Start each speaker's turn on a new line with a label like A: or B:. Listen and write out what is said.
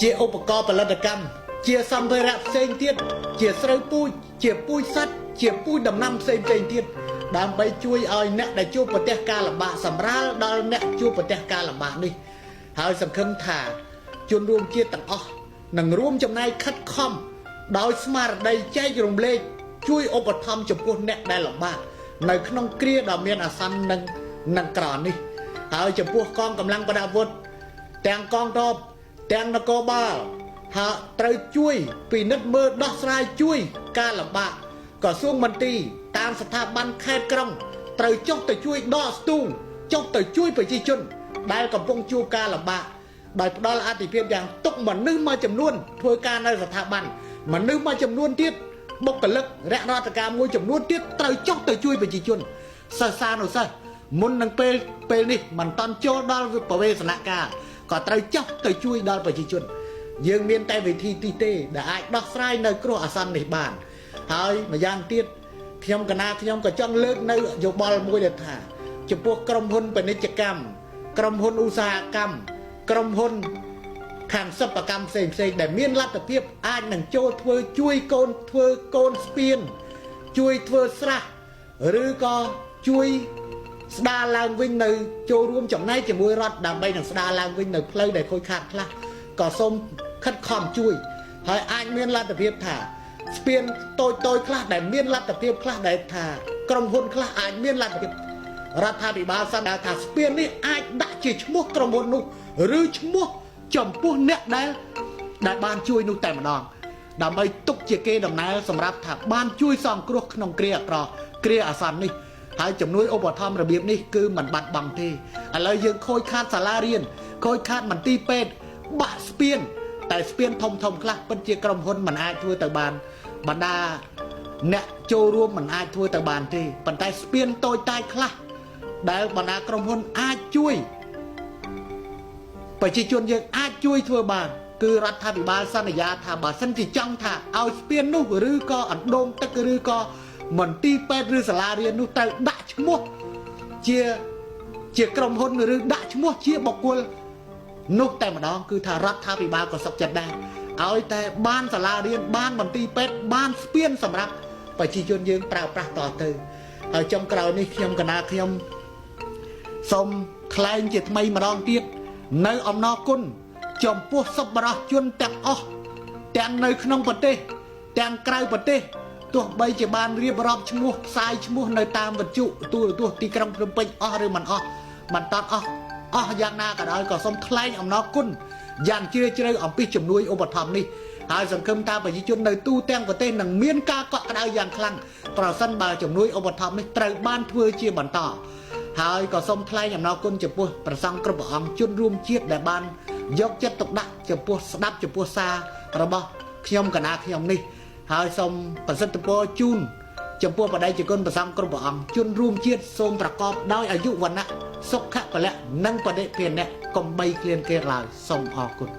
A: ជាឧបករណ៍ផលិតកម្មជាសម្ភារៈផ្សេងទៀតជាស្រូវពូជជាពូជសត្វជាពូជដំណាំផ្សេងទៀតដើម្បីជួយឲ្យអ្នកដែលជួបប្រទះការលំបាកសម្រាលដល់អ្នកជួបប្រទះការលំបាកនេះហើយសង្ឃឹមថាជនរួមជាតិទាំងអស់នឹងរួមចំណែកខិតខំដោយស្មារតីចែករំលែកជួយឧបត្ថម្ភចំពោះអ្នកដែលលំបាកនៅក្នុងគ្រាដ៏មានអាសន្ននឹងក្រនេះហើយចំពោះកងកម្លាំងប្រដាប់អាវុធទាំងកងទ័ពទាំងនគរបាលហើយត្រូវជួយពិនិត្យមើលដោះស្រាយជួយការលំបាកក្រសួងមន្ទីរតាមស្ថាប័នខេត្តក្រុងត្រូវចុះទៅជួយដកស្ទូងចុះទៅជួយប្រជាជនដែលកំពុងជួបការលំបាកដោយផ្ដល់អាទិភាពយ៉ាងទុកមនុស្សមួយចំនួនធ្វើការនៅស្ថាប័នមនុស្សមួយចំនួនទៀតបុគ្គលិករដ្ឋការមួយចំនួនទៀតត្រូវចុះទៅជួយប្រជាជនសិស្សានុសិស្សមុននឹងពេលនេះមិនតាន់ចូលដល់ប្រវេសនការក៏ត្រូវចុះទៅជួយដល់ប្រជាជនយើងមានតែវិធីទីទេដែលអាចដោះស្រាយនៅគ្រោះអាសន្ននេះបានហើយម្យ៉ាងទៀតខ្ញុំក៏ចង់លើកនៅយោបល់មួយដែលថាចំពោះក្រុមហ៊ុនពាណិជ្ជកម្មក្រុមហ៊ុនឧស្សាហកម្មក្រុមហ៊ុនខាងសិប្បកម្មផ្សេងដែលមានលទ្ធភាពអាចនឹងចូលជួយកូនស្ពានជួយធ្វើស្រះឬក៏ជួយស្ដារឡើងវិញនៅចូលរួមចំណែកជាមួយរដ្ឋដើម្បីនឹងស្ដារឡើងវិញនៅផ្លូវដែលខូចខាតខ្លះក៏សូមខិតខំជួយហើយអាចមានលទ្ធភាពថាស្ពានតូចខ្លះដែលមានលទ្ធភាពខ្លះដែលថាក្រុមហ៊ុនខ្លះអាចមានលទ្ធភាពរដ្ឋាភិបាលសន្និដ្ឋានថាស្ពាននេះអាចដាក់ជាឈ្មោះក្រុមហ៊ុននោះឬឈ្មោះចំពោះអ្នកដែលបានជួយនោះតែម្ដងដើម្បីទុកជាគេដំណើរសម្រាប់ថាបានជួយសង្គ្រោះក្នុងគ្រាអាក្រក់គ្រាអាសន្ននេះហើយជំនួយឧបត្ថម្ភរបៀបនេះគឺមិនបាត់បង់ទេឥឡូវយើងខូចខាតសាលារៀនខូចខាតមន្ទីរពេទ្យបាក់ស្ពានតែស្ពានធំខ្លះពិតជាក្រុមហ៊ុនមិនអាចធ្វើទៅបានបណ្ដាអ្នកចូលរួមមិនអាចធ្វើទៅបានទេប៉ុន្តែស្ពានតូចតាចខ្លះដែលបណ្ដាក្រុមហ៊ុនអាចជួយប្រជាជនយើងអាចជួយធ្វើបានគឺរដ្ឋាភិបាលសន្យាថាបើសិនជាចង់ថាឲ្យស្ពាននោះឬក៏អណ្ដូងទឹកឬក៏មន្ទីរពេទ្យឬសាលារៀននោះត្រូវដាក់ឈ្មោះជាក្រុមហ៊ុនឬដាក់ឈ្មោះជាបុគ្គលនោះតែម្ដងគឺថារដ្ឋាភិបាលក៏សុខចិត្តដែរឲ្យតែបានសាលារៀនបានមន្ទីរពេទ្យបានស្ពានសម្រាប់ប្រជាជនយើងប្រើប្រាស់តទៅហើយចុងក្រោយនេះខ្ញុំសូមថ្លែងជាថ្មីម្ដងទៀតនៅអំណរគុណចំពោះសប្បុរសជនទាំងអស់ទាំងនៅក្នុងប្រទេសទាំងក្រៅប្រទេសទោះបីជាបានរៀបរាប់ឈ្មោះផ្សាយឈ្មោះនៅតាមវិទ្យុទូរទស្សន៍ទីក្រុងភ្នំពេញអស់ឬមិនអស់មិនតាន់អស់យ៉ាងណាក៏ដោយក៏សូមថ្លែងអំណរគុណយ៉ាងជ្រាលជ្រៅអំពីជំនួយឧបត្ថម្ភនេះហើយសង្ឃឹមថាប្រជាជននៅទូទាំងប្រទេសនឹងមានការកក់ក្ដៅយ៉ាងខ្លាំងប្រសិនបើជំនួយឧបត្ថម្ភនេះត្រូវបានធ្វើជាបន្តហើយក៏សូមថ្លែងអំណរគុណចំពោះព្រះសង្ឃគ្រប់ព្រះអង្គជនរួមជាតិដែលបានយកចិត្តទុកដាក់ចំពោះស្ដាប់ចំពោះសាររបស់ខ្ញុំនេះហើយសូមប្រសិទ្ធពរជូនចំពោះបដិជគុណព្រះសង្ឃគ្រប់ព្រះអង្គជនរួមជាតិសូមប្រកបដោយអាយុវណ្ណៈសុខៈពលៈនិងបដិភានៈកុំបីឃ្លានគេឡើយសូមអរគុណ